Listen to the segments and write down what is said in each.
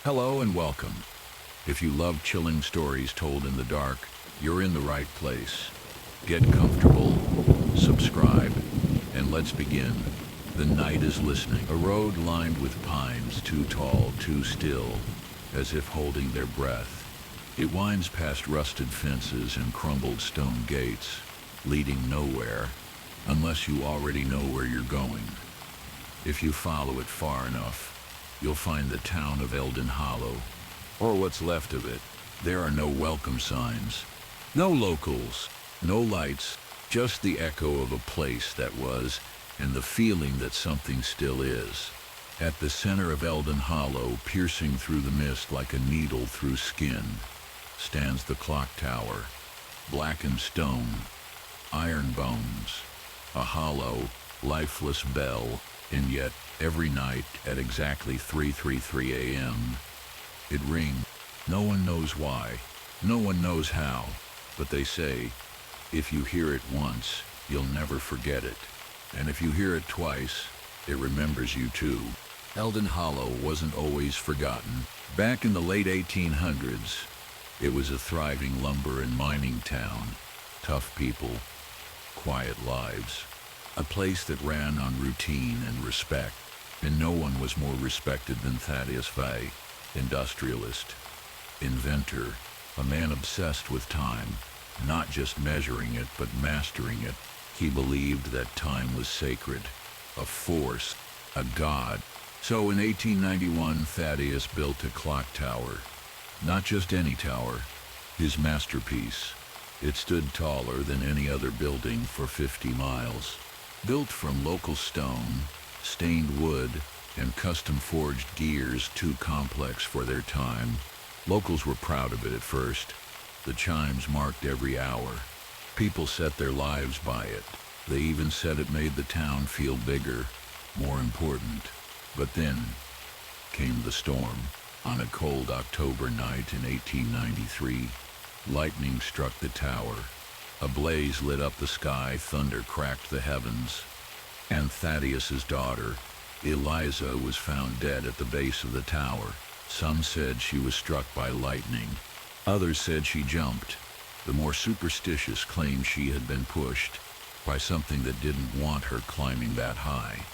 Hello and welcome. If you love chilling stories told in the dark, you're in the right place. Get comfortable, subscribe, and let's begin. The night is listening. A road lined with pines too tall, too still, as if holding their breath. It winds past rusted fences and crumbled stone gates, leading nowhere, unless you already know where you're going. If you follow it far enough, you'll find the town of Eldon Hollow, or what's left of it. There are no welcome signs, no locals, no lights, just the echo of a place that was, and the feeling that something still is. At the center of Eldon Hollow, piercing through the mist like a needle through skin, stands the clock tower, blackened stone, iron bones, a hollow, lifeless bell, and yet every night at exactly 3:33 a.m., it rings. No one knows why, no one knows how, but they say, if you hear it once, you'll never forget it. And if you hear it twice, it remembers you too. Eldon Hollow wasn't always forgotten. Back in the late 1800s, it was a thriving lumber and mining town. Tough people, quiet lives. A place that ran on routine and respect. And no one was more respected than Thaddeus Fay, industrialist, inventor, a man obsessed with time, not just measuring it but mastering it. He believed that time was sacred, a force, a god. So in 1891, Thaddeus built a clock tower. Not just any tower, his masterpiece. It stood taller than any other building for 50 miles. Built from local stone, stained wood, and custom-forged gears too complex for their time. Locals were proud of it at first. The chimes marked every hour. People set their lives by it. They even said it made the town feel bigger, more important. But then came the storm. On a cold October night in 1893, lightning struck the tower. A blaze lit up the sky, thunder cracked the heavens, and Thaddeus's daughter, Eliza, was found dead at the base of the tower. Some said she was struck by lightning. Others said she jumped. The more superstitious claimed she had been pushed by something that didn't want her climbing that high.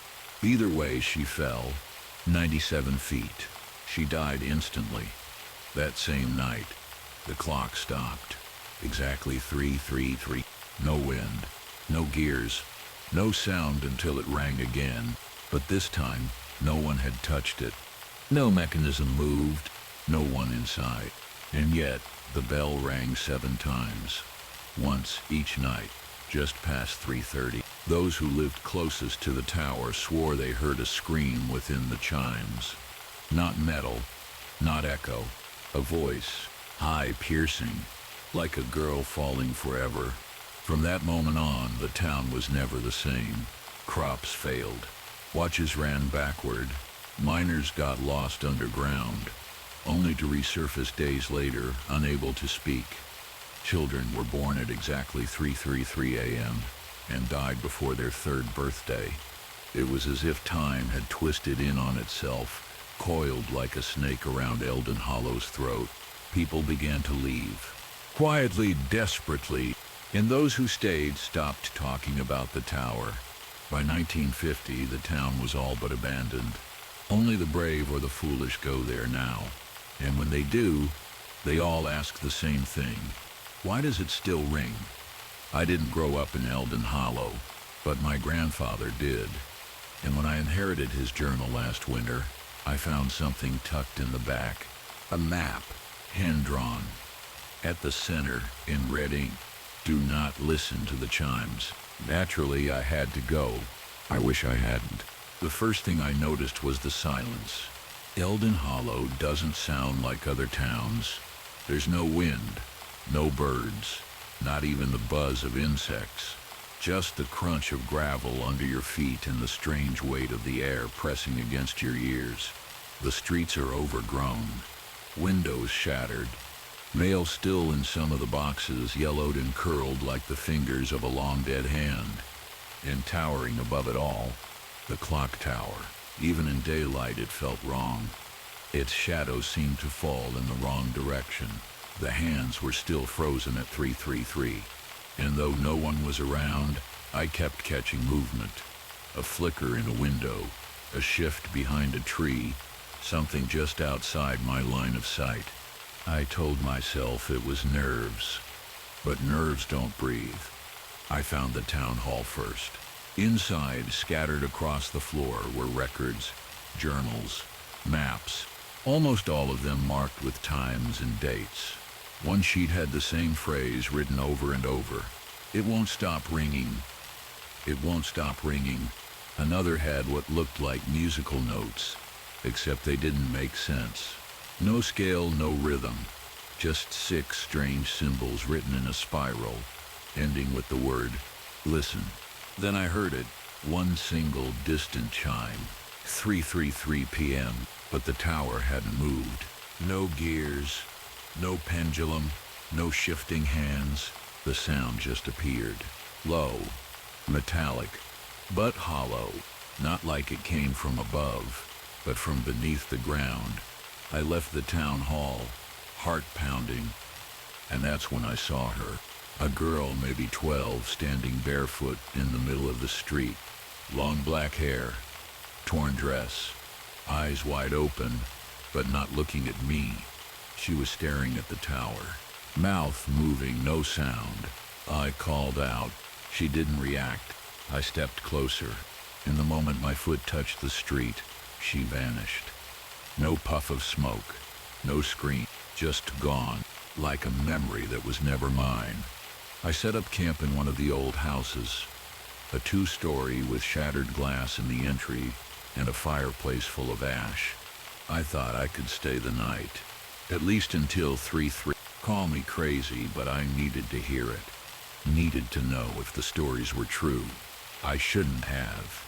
Either way, she fell, 97 feet. She died instantly. That same night, the clock stopped. Exactly 3:33. No wind, no gears, no sound until it rang again. But this time, no one had touched it. No mechanism moved, no one inside. And yet, the bell rang 7 times. Once each night, just past 3:30. Those who lived closest to the tower swore they heard a scream within the chimes. Not metal, not echo. A voice, high, piercing, like a girl falling forever. From that moment on, the town was never the same. Crops failed. Watches ran backward. Miners got lost underground, only to resurface days later, unable to speak. Children were born at exactly 3:33 a.m. and died before their 3rd birthday. It was as if time had twisted in on itself, coiled like a snake around Eldon Hollow's throat. People began to leave. Quietly, desperately, and those who stayed stopped talking about the tower. By 1950, the town was all but abandoned. Only the brave or the foolish go there now. And when they do, they all ask the same thing. Why does it still ring? I didn't grow up in Eldon Hollow, but my grandfather did. And when I inherited his journal last winter, I found something tucked in the back. A map, hand-drawn. At the center, in red ink, do not listen to the chimes. Naturally, I had to go. I wish I hadn't. The first thing I noticed was the silence. Eldon Hollow doesn't sound like other towns. There's no wind, no birds, not even the buzz of insects. Just the crunch of gravel under your feet and the strange weight of the air pressing against your ears. The streets are overgrown, windows shattered, mail still in some of the boxes, yellowed and curled like the fingers of a long-dead hand. And towering above it all, the clock tower. Even in daylight it felt wrong. Its shadow seemed to fall in the wrong direction. The hands were still frozen at 333, and though no one was around, I kept catching movement. A flicker in a window, a shift behind a tree, something just outside my line of sight. I told myself it was nerves, but nerves don't breathe. I found the town hall first. Inside, scattered across the floor, were records, journals, maps, almost all of them marked with times and dates. One sheet had the same phrase written over and over. "It won't stop ringing. It won't stop ringing." Another had what looked like musical notes, except they didn't make sense. No scale, no rhythm. Just 6 strange symbols written in a spiral, ending with the word, "Listen." Then I heard it, one single distant chime. 3:33 p.m., but the tower hadn't moved. No gears, no pendulum, no shifting hands. The sound just appeared. Low, metallic, but hollow. Not like it came from above, but from beneath the ground. I left the town hall, heart pounding, and that's when I saw her. A girl, maybe 12, standing barefoot in the middle of the street. Long black hair, torn dress, eyes wide open, but not looking at me. She was staring at the tower. Mouth moving, no sound. I called out. She didn't react. I stepped closer. In the moment my foot touched the street, she vanished. No puff of smoke, no scream, just gone, like a memory that was never mine. I set up camp in one of the old houses, a 2-story with shattered glass in the entry and a fireplace full of ash. I thought I could stay the night, at least until 3:03. Call me crazy, but I needed to hear it. Needed to know if the stories were true. I shouldn't have.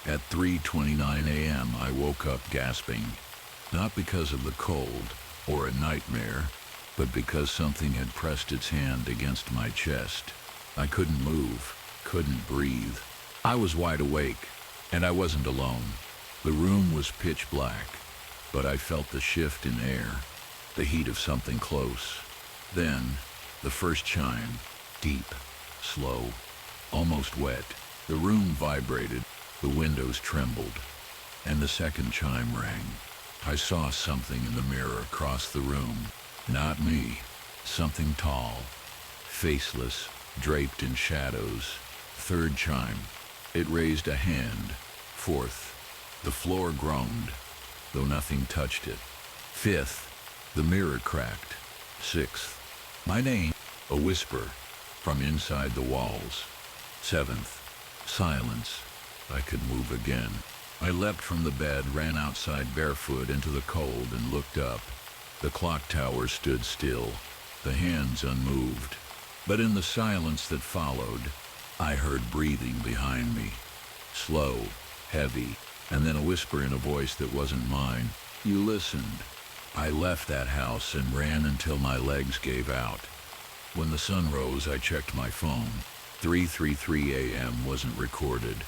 At 3:29 a.m. I woke up gasping, not because of the cold or a nightmare, but because something had pressed its hand against my chest. I couldn't move, couldn't breathe. I was wide awake, and I wasn't alone. The room was pitch black, but I felt the shift in air, the heat of something close. Then, the first chime, deep, slow, almost wet. The room vibrated, the windows trembled, and the second chime rang. I saw something in the mirror across the room. Not me. Something tall, faceless, draped in shadows. Third chime. It raised a hand. Fourth. The floor groaned, though nothing touched it. Fifth. The mirror cracked. Sixth. My name. A whisper from inside the walls. Seventh. Silence. I could move again. I leapt from the bed, ran outside barefoot into the cold, and looked up. The clock tower stood still, the hands unmoved. But in the silence that followed, I heard breathing behind me. Slow, heavy, and then a whisper in a voice that wasn't mine. "You listened." I left that house and ran until my legs gave out. When the sun rose, I checked my phone. 3:33 a.m. wasn't recorded.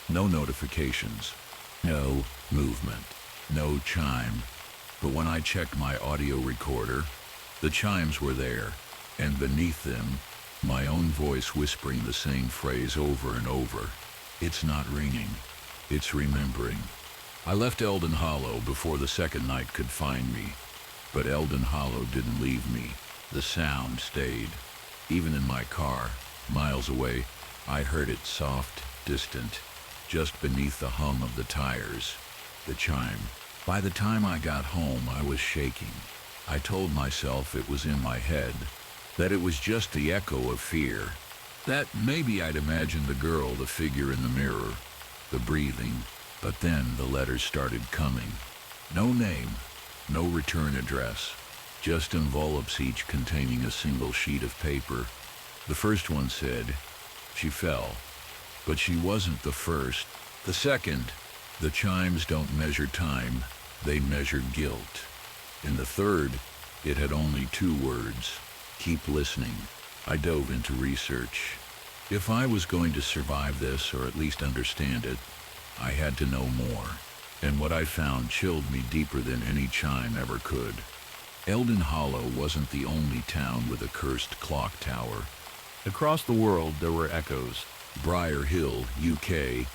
No notifications. No movement. No chime. But when I checked my audio recorder, the chimes were there, and beneath them, my own voice whispering the same phrase over and over. "It's not ringing. It's remembering." I left Eldon Hollow before the second night could find me, but Eldon Hollow didn't leave me. The sound stayed. Even in my car, miles away, I heard it soft, distant, just beneath the hum of the tires. The chime. By the time I got home, I was shaking. I told myself it was in my head, that it was just the echo of fear, that maybe I'd imagined the girl, the figure in the mirror, the breathing. But then the letters started coming. No name, no return address, just envelopes, each containing a single sheet of paper. The first one said, "She fell, but she wasn't the first." The second, "The chimes don't measure time, they measure guilt." In the third, it had only 2 words, "Keep listening." I dove into research. If I was going to survive this, or at least understand it, I had to know more. And what I found chilled me deeper than any chime ever could. Eldon Hollow wasn't the only town with a cursed clock tower. Across the world, there were echoes. Briar Hill, UK.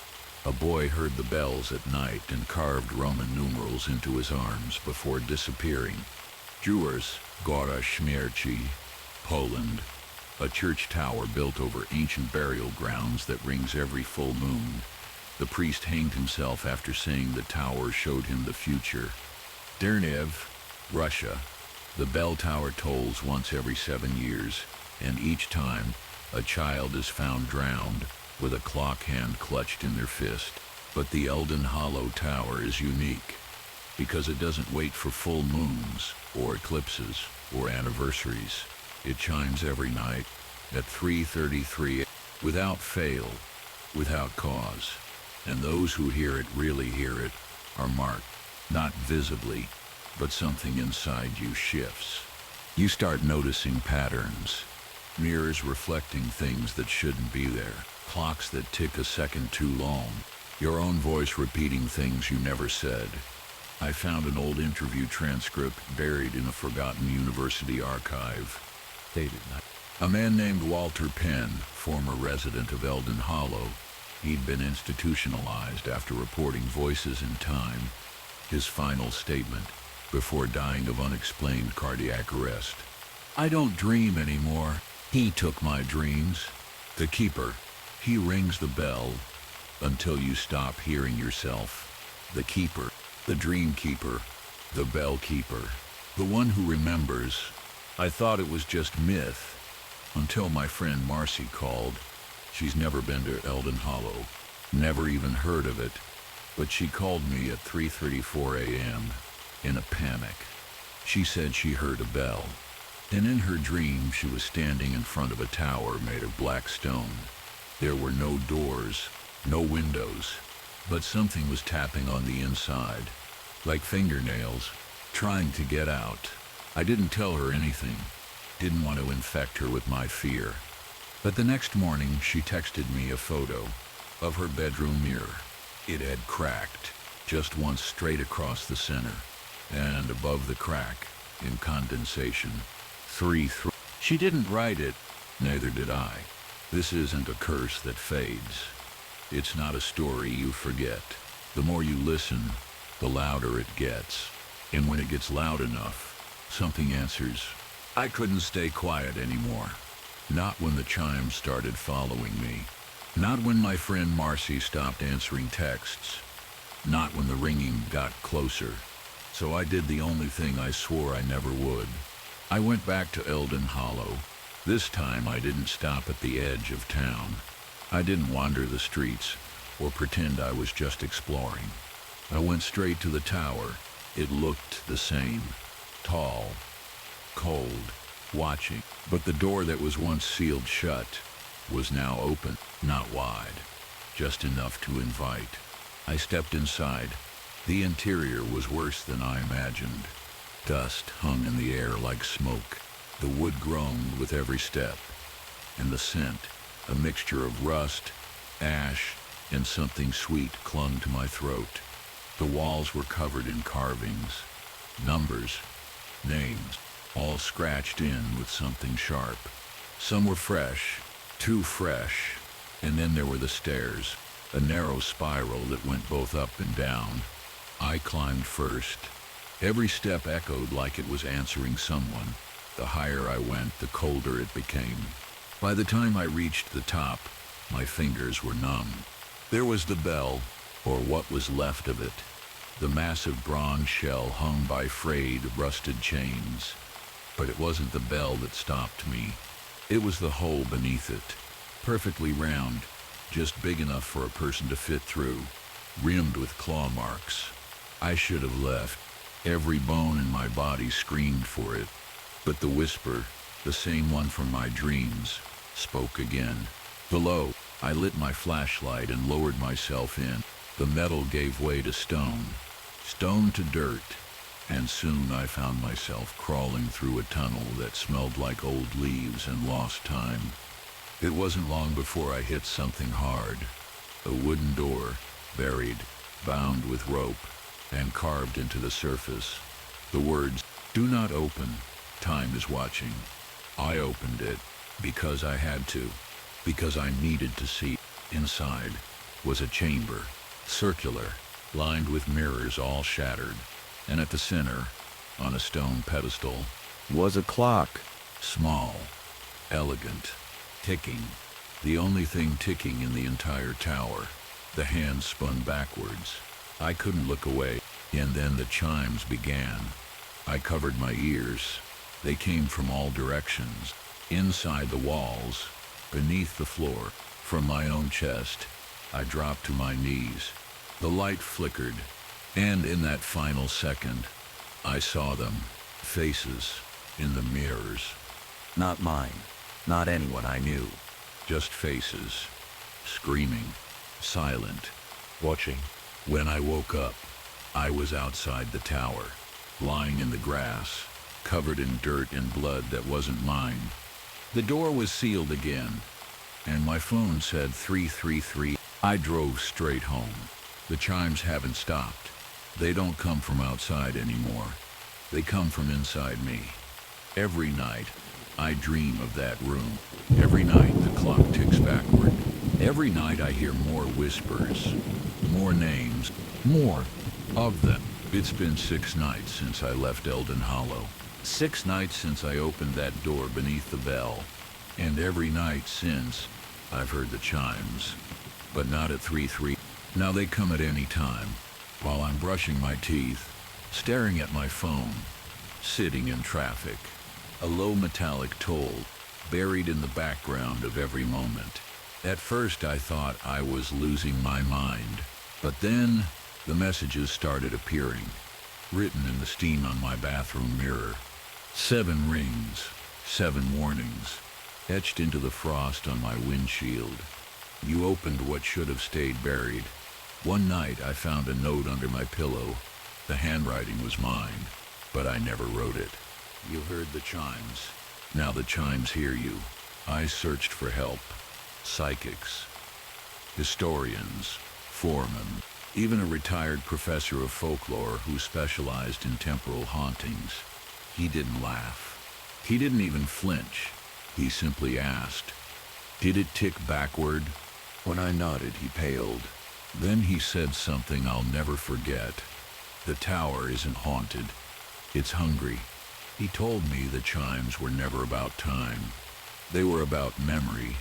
A boy heard the bells at night and carved Roman numerals into his arms before disappearing. Jewers, Góra Śmierci, Poland. A church tower built over ancient burial grounds that rings every full moon. The priest hanged himself after saying the tower showed him the future. Dernev, Russia. The bell tower tolls once every 7 years, and each time, a child is found drowned, with a clock hand clutched in their fist. But the Eldon Hollow Tower is unique, because it doesn't wait for full moons, or eclipses, or anniversaries. It chimes every night, at 3:33, without fail, without cause. And those who hear it really hear it, are marked, not visibly, but something inside you shifts. You start noticing patterns. Mirrors reflecting things that shouldn't be there. Clocks that tick a second too long. Your own voice repeating things you never said. I found an old interview transcript buried in a forgotten university archive. Dated. A man named Walter Penn, former resident of Eldon Hollow. He'd been institutionalized after reporting voices in time. His final statement, before dying of unexplained cardiac arrest. I don't dream anymore. He took my dreams. The keeper. He rings the bell until you stop hearing yourself. The keeper. The dream keeper. The bell keeper. The one who remembers. I thought it was just myth. Until my friend Marcy called. She's never been to Eldon Hollow. Never even heard of it. But she called me at 3:34 a.m. in a panic. She said she heard a bell. And in her dream, she was standing in front of a tower made of black stone. There were no doors, no windows, but something was tapping on the inside, like fingernails, trying to get out. I didn't tell her anything, didn't want to infect her with my fear. But the next morning, she texted me a photo of her bedroom mirror. It had cracked, just once straight across the center, and above the crack, in condensation, 3. She didn't write it, neither did I. This isn't a curse that fades. It's not a story you forget. The more you listen, the louder it gets. And when it gets loud enough, something answers. I couldn't stay quiet anymore. Not when the chimes started following me. Not when my friend Marcy stopped answering texts. Not when the ringing got closer. So I did the only thing I swore I never would. I went back to Eldon Hollow. This time I didn't stop at the edge of town. I didn't wander the streets or pretend I was just exploring. I went straight to the tower. It looked the same. Tall, cold, watching. But the door that was once sealed shut was now open, not wide, just enough to invite. I stepped inside. The interior was worse than I imagined. Dust hung in the air like smoke. The wood groaned with every step. And the scent, a mixture of rust, ash, and something sweet, clung to my throat. The walls were covered in carvings, numbers, names, all scratched in with something sharp. Some were fresh, too fresh. And then there were the stairs, a narrow spiral that went both up and down. I climbed first. Every step echoed like it was answering someone. The higher I went, the colder it became. By the time I reached the top, my fingers were numb. There was the bell, or what was left of it. The massive bronze shell hung by frayed, rusted chains. But it wasn't the bell that stopped me. It was the hole beneath it. Perfectly round, just big enough for a person to fit through, rimmed with claw marks. I should have left. Every bone in my body screamed for it. But the whisper, the same one from my dreams, spoke again. Below, I lit my flashlight and lowered myself in. The metal gave way to stone to dirt, and soon I found myself crawling through a tunnel that smelled like old leaves and lost time. It wasn't long before I hit something hard. A wooden door, buried, bound with rope. and carved into the surface the words, "Do not open, time is watching." I opened it because I had to, because I needed to see. Inside was a chamber, circular, lined with mirrors all shattered, and at the center, on a stone pedestal, Was a clock. small, elegant, ticking. The only thing ticking in the entire tower. The hands spun backwards. I couldn't look away, and then the chimes began. I covered my ears. They came from all directions, inside the walls, beneath the floor, from my own chest. I dropped to my knees. The light flickered, and in that final second, I saw them, faces, in the mirrors. Not mine. Not anyone I knew. Just faces, screaming, silent. Watching. When I woke up, I was outside the tower, lying in the grass, covered in dirt and blood that wasn't mine. The door was sealed again, and my phone said 333. I drove straight home. The chimes haven't stopped. They don't come from outside anymore. They come from inside me. Every night, I dream of that room. Every night, the clock ticks backward. Every night, I hear more whispers, more names, more of them. It's been 6 nights since I left Eldon Hollow. 6 nights since I opened that door beneath the bell. And every night since, I've heard the chimes. But not at 3-3. Now they come at any time, while I'm brushing my teeth, staring at my phone, sitting in traffic. A low metallic toll, buried in the background of every moment. At first I thought I was losing my mind, but then the messages started appearing, written in the steam on my bathroom mirror. 7 rings, 7 warnings, etched into the frost on my windshield. You opened what should have stayed buried. One night I found a note under my pillow. The handwriting was mine, but I never wrote it. You heard the chimes. Now the chimes hear you. I searched for help. Psychics, historians, foremen, even a retired professor of folklore who specialized in temporal hauntings. He didn't laugh. He didn't even flinch. He simply asked, "Did it tick backward?" When I nodded, he paled. Then he said something I'll never forget. "The tower isn't haunted. It's hungry." He told me the chimes were never about time. They were about memory.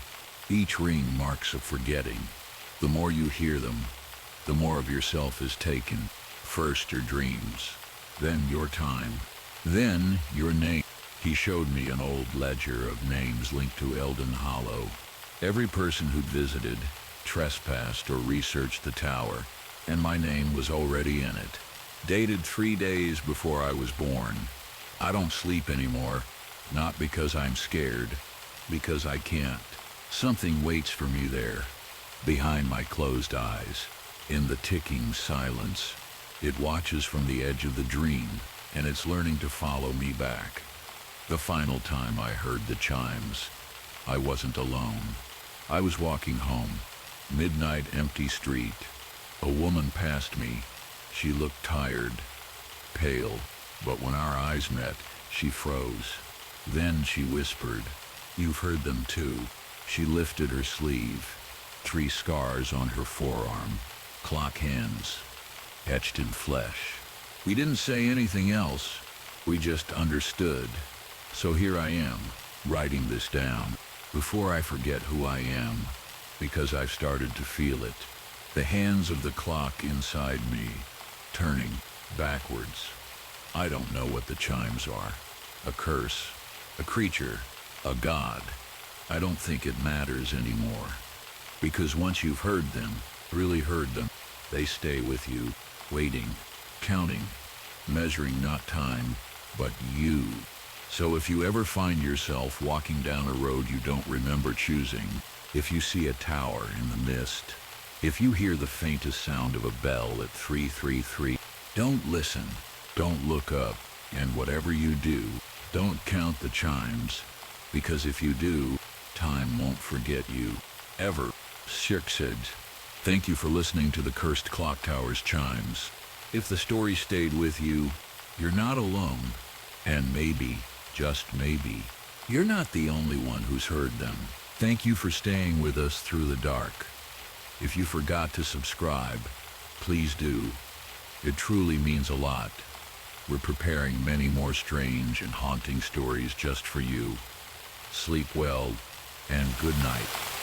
Each ring marks a forgetting. The more you hear them, the more of yourself is taken. First your dreams, then your time, then your name. He showed me an old ledger of names linked to Eldon Hollow. Every person who'd visited, trespassed, or researched the tower, and my name was already in it. Dated 3 days before I was born. I don't sleep anymore, not because I'm scared, because I can't. Something waits for me there, behind my closed eyes, in the ticking silence. It watches from the edge of the dream, and it's learning to follow me back. The final time I heard the chimes, I wasn't alone. I was walking home, midnight empty street. A woman passed me. She looked tired, pale, but when our eyes met, she froze. Then she whispered, "You've heard them too." She lifted her sleeve. 3 scars on her forearm, clock hands, etched in flesh. We didn't say anything else. We just understood. So here I am, writing this down, before I forget who I am, because I've started to feel it. The hands of the clock inside me, turning backwards. I don't know what the chimes are. A curse, a creature, a god. I don't think it matters anymore. Because once you've heard them, really heard them, they stay with you, waiting, counting, measuring not time, but you. So if you ever find yourself walking down a road you don't remember choosing, if you see a tower in the mist, if you hear the faintest sound of a bell at 333, don't listen, don't look up, and whatever you do, don't count the chimes, because if you do, time won't forget you, ever. Shirk said, "Thank you for listening to the Cursed Clock Tower's chimes. If the story stayed with you, you're not alone. And maybe, just maybe, you're not the only one who's heard them. Thank you for staying with us through the dark. If you forgot to subscribe, please do. It truly means a lot. We're preparing many more strange and haunting stories just for you. Sleep well, and good night.